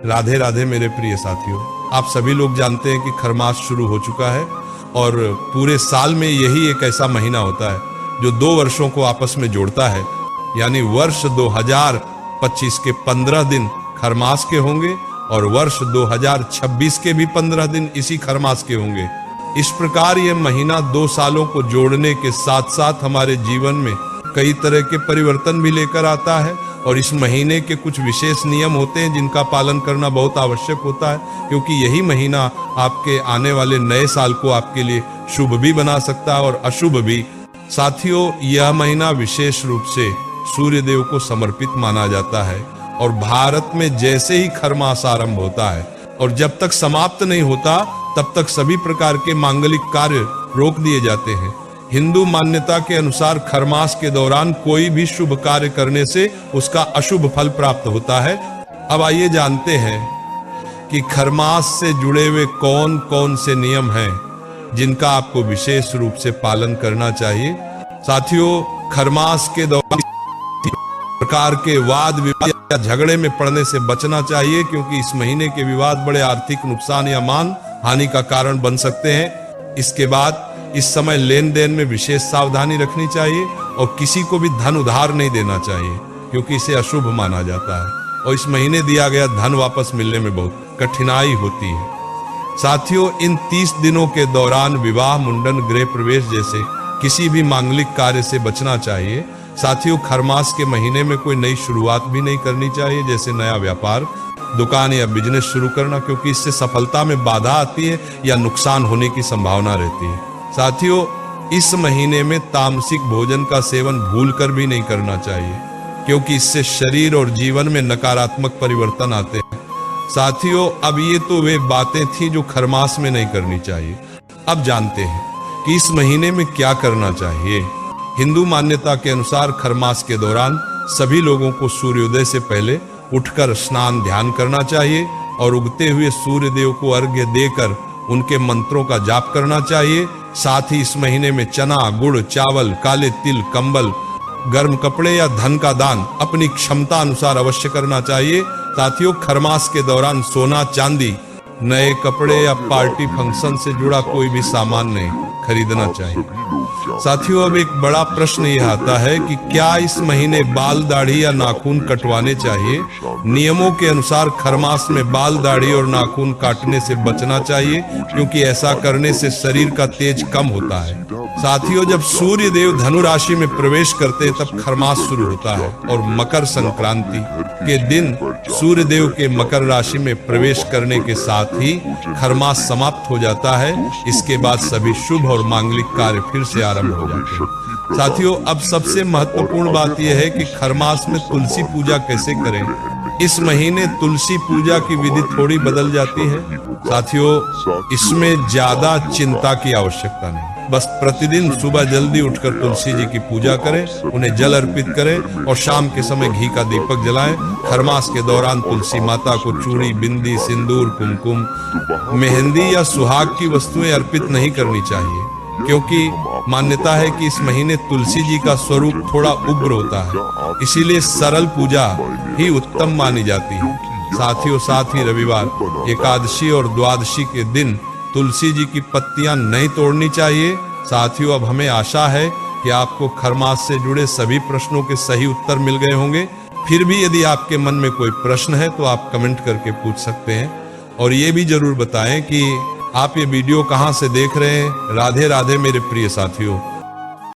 राधे राधे मेरे प्रिय साथियों, आप सभी लोग जानते हैं कि खरमास शुरू हो चुका है और पूरे साल में यही एक ऐसा महीना होता है जो 2 वर्षों को आपस में जोड़ता है। यानी वर्ष 2025 के 15 दिन खरमास के होंगे और वर्ष 2026 के भी 15 दिन इसी खरमास के होंगे। इस प्रकार यह महीना 2 सालों को जोड़ने के साथ साथ हमारे जीवन में कई तरह के परिवर्तन भी लेकर आता है और इस महीने के कुछ विशेष नियम होते हैं जिनका पालन करना बहुत आवश्यक होता है, क्योंकि यही महीना आपके आने वाले नए साल को आपके लिए शुभ भी बना सकता है और अशुभ भी। साथियों, यह महीना विशेष रूप से सूर्य देव को समर्पित माना जाता है और भारत में जैसे ही खरमास आरंभ होता है और जब तक समाप्त नहीं होता तब तक सभी प्रकार के मांगलिक कार्य रोक दिए जाते हैं। हिंदू मान्यता के अनुसार खरमास के दौरान कोई भी शुभ कार्य करने से उसका अशुभ फल प्राप्त होता है। अब आइए जानते हैं कि खरमास से जुड़े हुए कौन कौन से नियम हैं जिनका आपको विशेष रूप से पालन करना चाहिए। साथियों, खरमास के दौरान प्रकार के वाद विवाद या झगड़े में पड़ने से बचना चाहिए, क्योंकि इस महीने के विवाद बड़े आर्थिक नुकसान या मान हानि का कारण बन सकते हैं। इसके बाद इस समय लेन देन में विशेष सावधानी रखनी चाहिए और किसी को भी धन उधार नहीं देना चाहिए, क्योंकि इसे अशुभ माना जाता है और इस महीने दिया गया धन वापस मिलने में बहुत कठिनाई होती है। साथियों, इन 30 दिनों के दौरान विवाह, मुंडन, गृह प्रवेश जैसे किसी भी मांगलिक कार्य से बचना चाहिए। साथियों, खरमास के महीने में कोई नई शुरुआत भी नहीं करनी चाहिए, जैसे नया व्यापार, दुकान या बिजनेस शुरू करना, क्योंकि इससे सफलता में बाधा आती है या नुकसान होने की संभावना रहती है। साथियों, इस महीने में तामसिक भोजन का सेवन भूलकर भी नहीं करना चाहिए, क्योंकि इससे शरीर और जीवन में नकारात्मक परिवर्तन आते हैं। साथियों, अब ये तो वे बातें थी जो खरमास में नहीं करनी चाहिए। अब जानते हैं कि इस महीने में क्या करना चाहिए। हिंदू मान्यता के अनुसार खरमास के दौरान सभी लोगों को सूर्योदय से पहले उठकर स्नान ध्यान करना चाहिए और उगते हुए सूर्य देव को अर्घ्य देकर उनके मंत्रों का जाप करना चाहिए। साथ ही इस महीने में चना, गुड़, चावल, काले तिल, कंबल, गर्म कपड़े या धन का दान अपनी क्षमता अनुसार अवश्य करना चाहिए। साथियों, खरमास के दौरान सोना, चांदी, नए कपड़े या पार्टी फंक्शन से जुड़ा कोई भी सामान नहीं खरीदना चाहिए। साथियों, अब एक बड़ा प्रश्न यह आता है कि क्या इस महीने बाल, दाढ़ी या नाखून कटवाने चाहिए। नियमों के अनुसार खरमास में बाल, दाढ़ी और नाखून काटने से बचना चाहिए, क्योंकि ऐसा करने से शरीर का तेज कम होता है। साथियों, जब सूर्य देव धनु राशि में प्रवेश करते तब खरमास शुरू होता है और मकर संक्रांति के दिन सूर्य देव के मकर राशि में प्रवेश करने के साथ ही खरमास समाप्त हो जाता है। इसके बाद सभी शुभ और मांगलिक कार्य फिर से आरंभ हो जाते हैं। साथियों, अब सबसे महत्वपूर्ण बात यह है कि खरमास में तुलसी पूजा कैसे करें। इस महीने तुलसी पूजा की विधि थोड़ी बदल जाती है। साथियों, इसमें ज्यादा चिंता की आवश्यकता नहीं, बस प्रतिदिन सुबह जल्दी उठकर तुलसी जी की पूजा करें, उन्हें जल अर्पित करें और शाम के समय घी का दीपक जलाएं। खरमास के दौरान तुलसी माता को चूड़ी, बिंदी, सिंदूर, कुमकुम, मेहंदी या सुहाग की वस्तुएं अर्पित नहीं करनी चाहिए, क्योंकि मान्यता है कि इस महीने तुलसी जी का स्वरूप थोड़ा उग्र होता है, इसीलिए सरल पूजा ही उत्तम मानी जाती है। साथियों, साथ ही रविवार, एकादशी और द्वादशी के दिन तुलसी जी की पत्तियां नहीं तोड़नी चाहिए। साथियों, अब हमें आशा है कि आपको खरमास से जुड़े सभी प्रश्नों के सही उत्तर मिल गए होंगे। फिर भी यदि आपके मन में कोई प्रश्न है तो आप कमेंट करके पूछ सकते हैं और ये भी जरूर बताएं कि आप ये वीडियो कहां से देख रहे हैं। राधे राधे मेरे प्रिय साथियों।